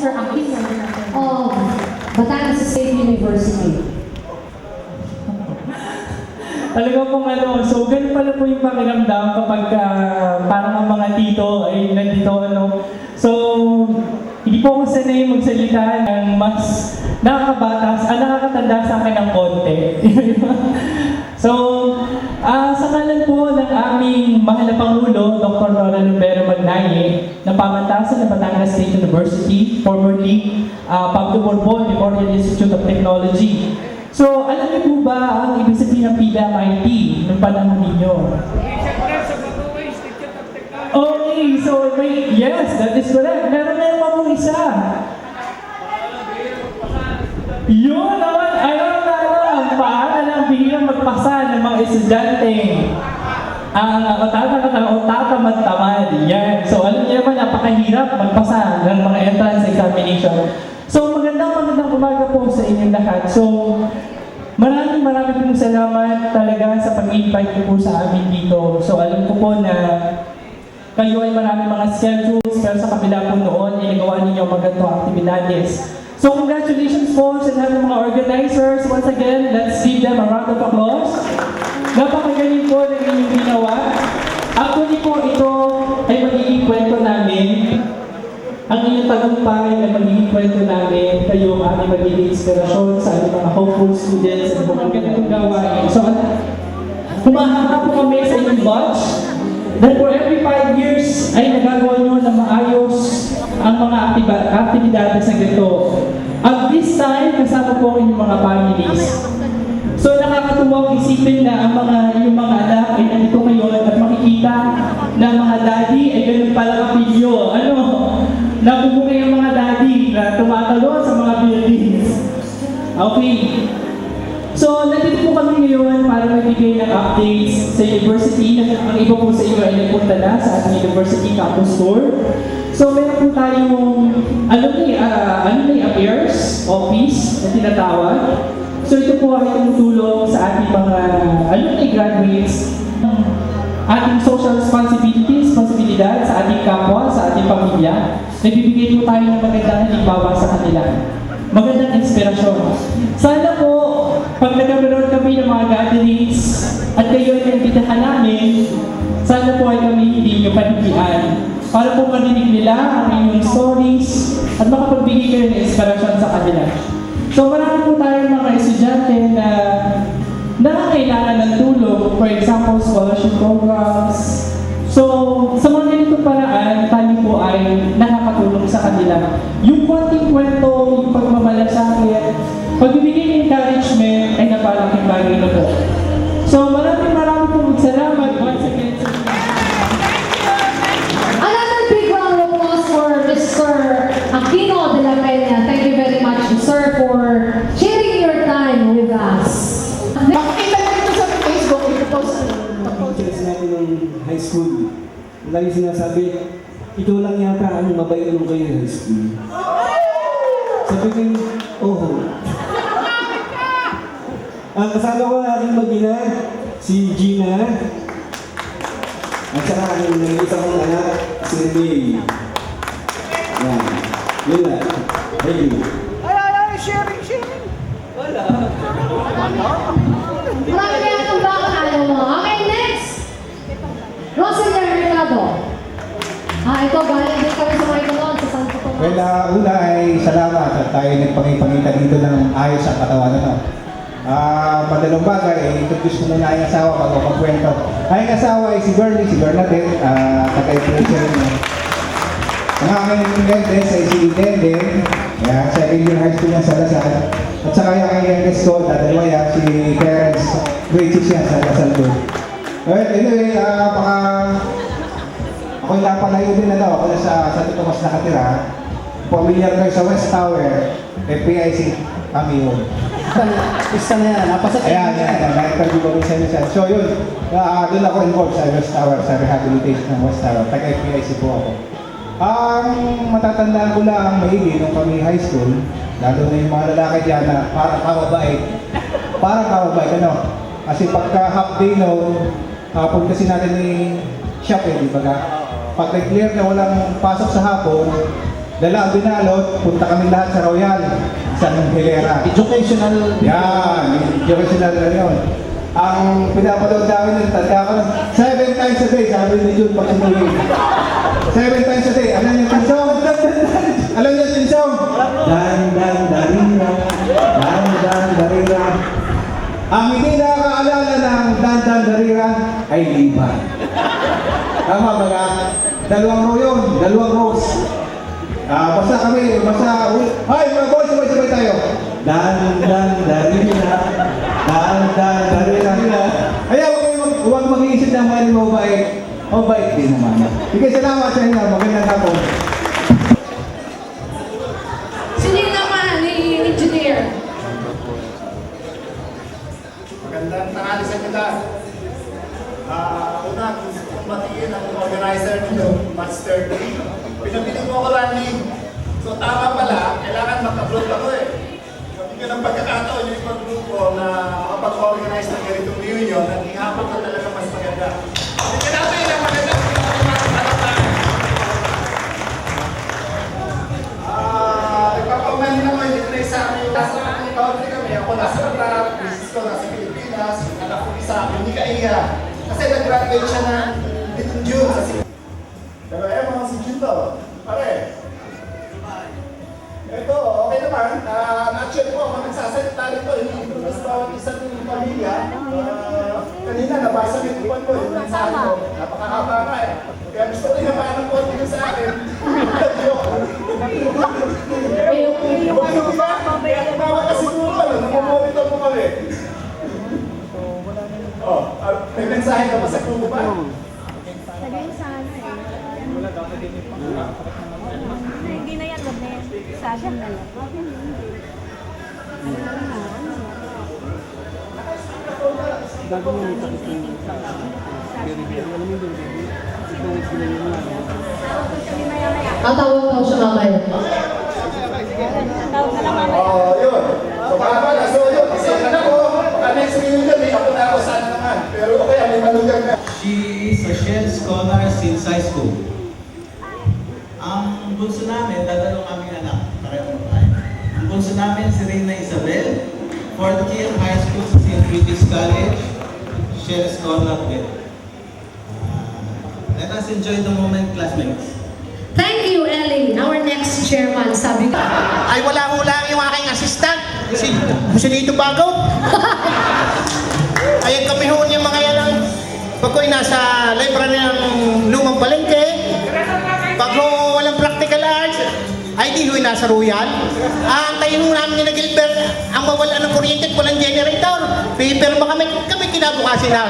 Mr. Aquino of Batangas State University. Talaga pong so ganun pala po yung pakiramdam kapag parang ang mga tito ay nandito So, hindi po ako sanay magsalita ng mas nakakatanda sa akin ng konti. So, sa ngalan po ng aming mahal na Pangulo, Dr. Roland Lumbero Magnaye, ng pamantasan ng Batangas State University, formerly Pablo Borbon Memorial Institute of Technology. So, alam niyo po ba ang ibig sabihin ng PBMIT nung panahon ninyo? Okay, so yes, that is correct. Meron pa pong isa. Yun naman, alam. Paano lang bihirang magpasa ng mga estudyante ang tatamad-tamad. Yan. So, alam niyo naman, napakahirap magpasa ng mga entrance examination. So, magandang umaga po sa inyong lahat. So, maraming pong salamat talaga sa pag-invite niyo po sa amin dito. So, alam ko po na kayo ay maraming mga schedules, pero sa kabila po noon, ay nagawa ninyo magandang aktibidades. So, congratulations po sa lahat ng mga organizers. Once again, let's give them a round of applause. Napakagaling po ng inyong ginawa. Actually po, ito ay magiging kwento namin. Ang inyong tagumpay ay magiging kwento namin. Kayo ang aming magiging inspirasyon sa ating mga hopeful students at mga ganitong gawain. So, humahanga po kami sa inyong batch that for every 5 years ay nagagawa nyo na maayos ang mga aktibidades na ganito. At this time, kasama po ang inyong mga families. So nakakatuwang isipin na ang yung mga anak ay nandito ngayon at makikita na mga daddy ay ganun pala kapilyo. Nabubukay ang mga daddy na tumatalo sa mga buildings. Okay. So, nandito po kami ngayon para magbigay ng updates sa university. Ang iba po sa inyo ay nagpunta na sa ating university campus tour. So, meron po tayong alumni affairs office na tinatawag. So, ito po ay tumutulong sa ating mga alumni graduates, ating social responsibilidad sa ating kapwa, sa ating pamilya. Nagbibigay po tayo ng magandang halimbawa sa kanila. Magandang inspirasyon. Sana po, pag nagkaroon kami ng mga gatherings at kayo ay nagtitahan namin, sana po ay kami hindi nyo panigian para po marinig nila ang inyong stories at makapagbigay kayo ng inspirasyon sa kanila. So marami po tayong mga estudyante na nangangailangan ng tulong, for example, scholarship programs. So, sa mga ganitong paraan, tayo po ay nakakatulong sa kanila. Yung konting kwento, yung pagmamalasakit, pagbibigay ng encouragement ay napalaking bagay na po. So, maraming pong salamat once again. Another big round of applause for Mr. Aquino de la Peña. Thank you very much, sir, for sharing your time with us. Makikita nyo ito sa Facebook, ito-post natin ng high school. Lagi sinasabi, ito lang yata ang mabait nung kayo high school. Sabi ko, ang kasama ko ang aking mag-ina, si Gina, at saka ang nangita kong anak, si May. Yan. Yun lang. Thank you. Ay, sharing. Wala. Marami na itong baka mo. Okay, next! Rosalie Mercado. Ito, galing din kami sa mga ikulon sa Santo Tomas. Well, una ay salamat at tayo nagpangipangita dito ng ayos ang katawan. Madalong bagay, introduce ko muna ang asawa bago magkwento. Ang asawa ay si Bernadette, taga-impression. Ang aking inventes ay si Denden, second year high school niya sa Lasal. At saka yung aking youngest ko, dadalawa yan, si Terence, grade 6 yan sa Lasal ko. Well, anyway, ako yung napalayo din ako na sa Santo Tomas nakatira. Familiar kayo sa West Tower, FPIC, kami yun. Isa na yan, napasat. Ayan, na-interview ko rin sa inyo. So yun, doon ako involved sa West Tower, sa rehabilitation ng West Tower. Taga-FPIC po ako. Ang matatandaan ko lang maigi nung kami high school, lalo na yung mga lalaki dyan na parang kawabait. Parang kawabait, Kasi pagka half day hapon kasi natin ni shop di ba? Pag nag-clear na walang pasok sa hapon, dala ang binalot, punta kami lahat sa Royal, isang hilera. Educational. Yan, educational na yun. Ang pinapanood namin yung tanda ko, 7 times a day, sabi ni Jude pag umuwi. 7 times a day, alam niyo yung tinsong? Alam niyo yung tinsong? Dan, dan, darira, dan, dan, darira. Ang hindi nakakaalala ng dan, dan, darira ay liban. Tama ba ka? Dalawang row yun, dalawang rows. Basta kami, ay mga boys, sabay-sabay tayo. Dan, dan, darira, dan, dan, darira. Kaya huwag mag-iisip ng mga mabait. Mabait din naman. Sige, salamat sa inyo. Magandang hapon. Sino naman ni Engineer? Magandang tanghali sa inyo lahat. Una, gusto kong batiin ang organizer nito, Master 3. Pinabili mo ako running. So tama pala, kailangan mag-upload ako eh. Kapag ng pagkakataon yung ibang grupo na makapag-organize ng ganitong reunion, at ihapon ko talaga mas maganda. Hindi natin ang magandang pinapalakpakan. Nagpapauman naman yung na sa akin. Nasa aking country kami. Ako nasa Qatar, business ko nasa Pilipinas, anak ko isa, hindi ka iya. Kasi nag-graduate siya na nitong June sa pero mga si June to, pare. Ito, okay naman. Na-actually po ako nagsasalita rito, ini-introduce bawat isa ng pamilya. Kanina, nabasa ng ipan ko, yung mensahe ko. Napakahaba nga eh. Kaya gusto ko yung parang konti ko sa akin. Ano ba? Kaya tumawa ka siguro, namumonitor mo kami. May mensahe ka pa sa grupo ba? Hindi na yan, wag na yan. Sasha na lang. Ang tawag daw siya mamaya. Tawag na lang mamaya. Yun. So, pala. So, yun. Kasi anak ko, next reunion, may ako na ako sana naman. Pero okay, may malugang na. She is a Shell Scholar since high school. Ang bunso namin, dadalong aming anak, pareho tayo. Ang bunso namin si Reyna Isabel, 4th year high school sa St. British College, Shell Scholar with. Let us enjoy the moment, classmates. Thank you, Ellie. Our next chairman, sabi ko. Ay wala lang yung aking assistant. Si Lito Bago. Ay kami ho yung mga yan ang pag ko'y nasa library ng Lumang Palengke. Pag ho walang practical arts, ay di ho'y nasa Royal. Antayin ho namin ni Gilbert ang mawala ng kuryente at walang generator. Paper ba kami kinabukasin na.